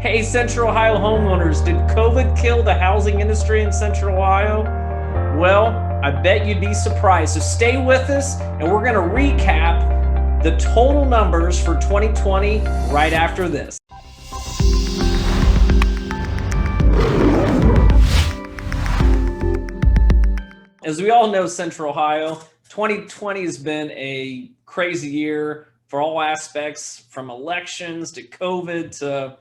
Hey, Central Ohio homeowners, did COVID kill the housing industry in Central Ohio? Well, I bet you'd be surprised. So stay with us, and we're going to recap the total numbers for 2020 right after this. As we all know, Central Ohio, 2020 has been a crazy year for all aspects, from elections to COVID to,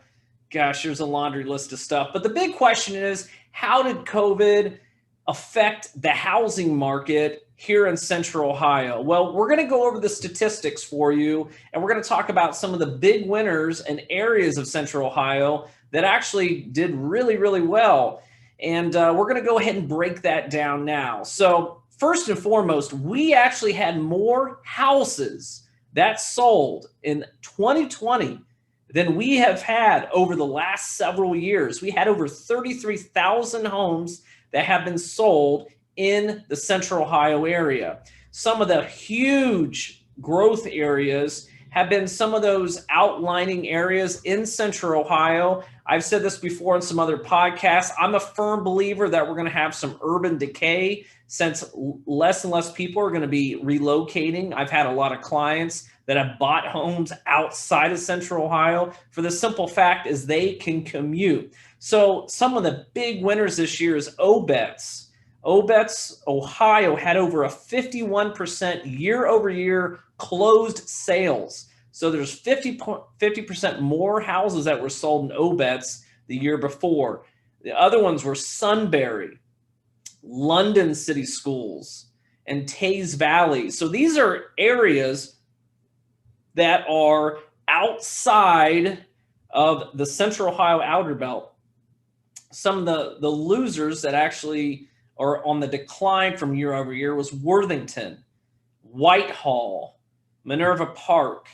gosh, there's a laundry list of stuff. But the big question is, how did COVID affect the housing market here in Central Ohio? Well, we're going to go over the statistics for you, and we're going to talk about some of the big winners and areas of Central Ohio that actually did really, really well. And we're going to go ahead and break that down now. So first and foremost, we actually had more houses that sold in 2020 than we have had over the last several years. We had over 33,000 homes that have been sold in the Central Ohio area. Some of the huge growth areas have been some of those outlining areas in Central Ohio. I've said this before in some other podcasts. I'm a firm believer that we're going to have some urban decay since less and less people are going to be relocating. I've had a lot of clients that have bought homes outside of Central Ohio for the simple fact is they can commute. So some of the big winners this year is OBETS. OBETS, Ohio had over a 51% year over year closed sales. So there's 50% more houses that were sold in OBETS the year before. The other ones were Sunbury, London City Schools, and Taze Valley. So these are areas that are outside of the Central Ohio outer belt. Some of the losers that actually are on the decline from year over year was Worthington, Whitehall, Minerva Park,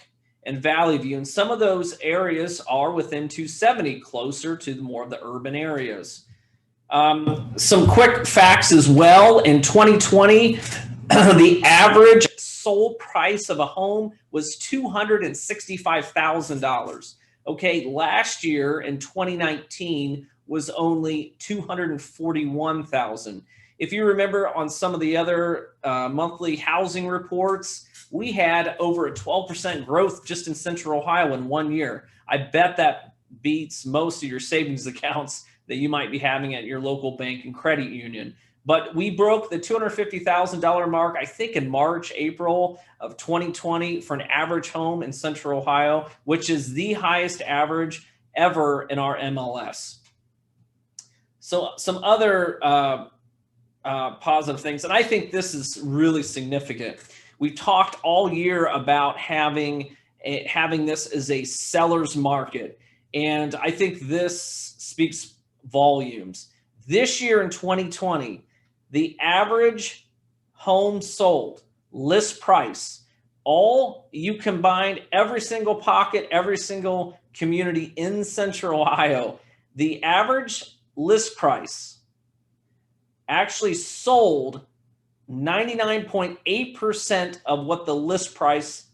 and Valley View. And some of those areas are within 270, closer to more of the urban areas. Some quick facts as well. In 2020, the average sold price of a home was $265,000. Okay, last year in 2019 was only $241,000. If you remember on some of the other monthly housing reports, we had over a 12% growth just in Central Ohio in 1 year. I bet that beats most of your savings accounts that you might be having at your local bank and credit union. But we broke the $250,000 mark, I think in March, April of 2020 for an average home in Central Ohio, which is the highest average ever in our MLS. So some other positive things, and I think this is really significant. We've talked all year about having this as a seller's market, and I think this speaks volumes. This year in 2020, the average home sold, list price, all you combined, every single pocket, every single community in Central Ohio, the average list price actually sold 99.8% of what the list price,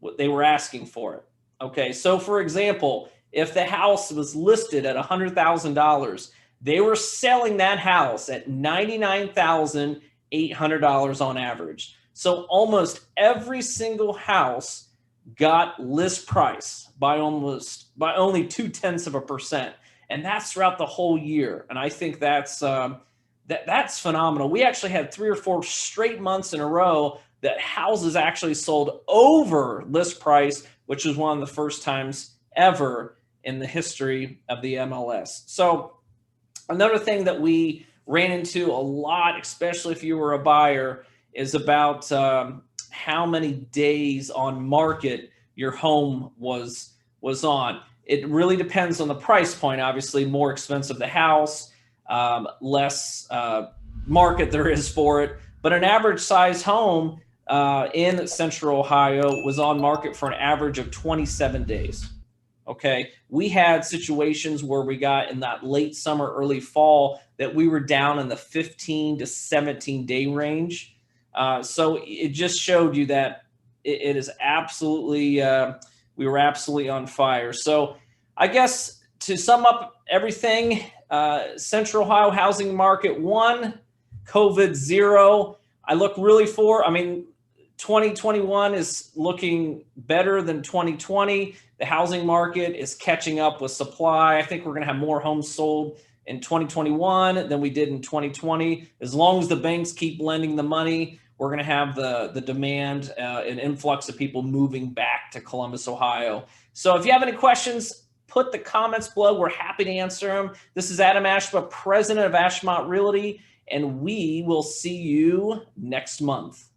what they were asking for it. Okay, so for example, if the house was listed at $100,000, they were selling that house at $99,800 on average. So almost every single house got list price by only 0.2%, and that's throughout the whole year. And I think that's phenomenal. We actually had 3 or 4 straight months in a row that houses actually sold over list price, which was one of the first times ever in the history of the MLS. So another thing that we ran into a lot, especially if you were a buyer, is about how many days on market your home was on. It really depends on the price point. Obviously, more expensive the house, less market there is for it. But an average size home in Central Ohio was on market for an average of 27 days. Okay, we had situations where we got in that late summer, early fall that we were down in the 15 to 17 day range. So it just showed you that it is absolutely, we were absolutely on fire. So I guess to sum up everything, Central Ohio housing market 1, COVID 0. I look really I mean, 2021 is looking better than 2020. The housing market is catching up with supply. I think we're going to have more homes sold in 2021 than we did in 2020. As long as the banks keep lending the money, we're going to have the demand, an influx of people moving back to Columbus, Ohio. So if you have any questions, put the comments below. We're happy to answer them. This is Adam Ashmont, president of Ashmont Realty, and we will see you next month.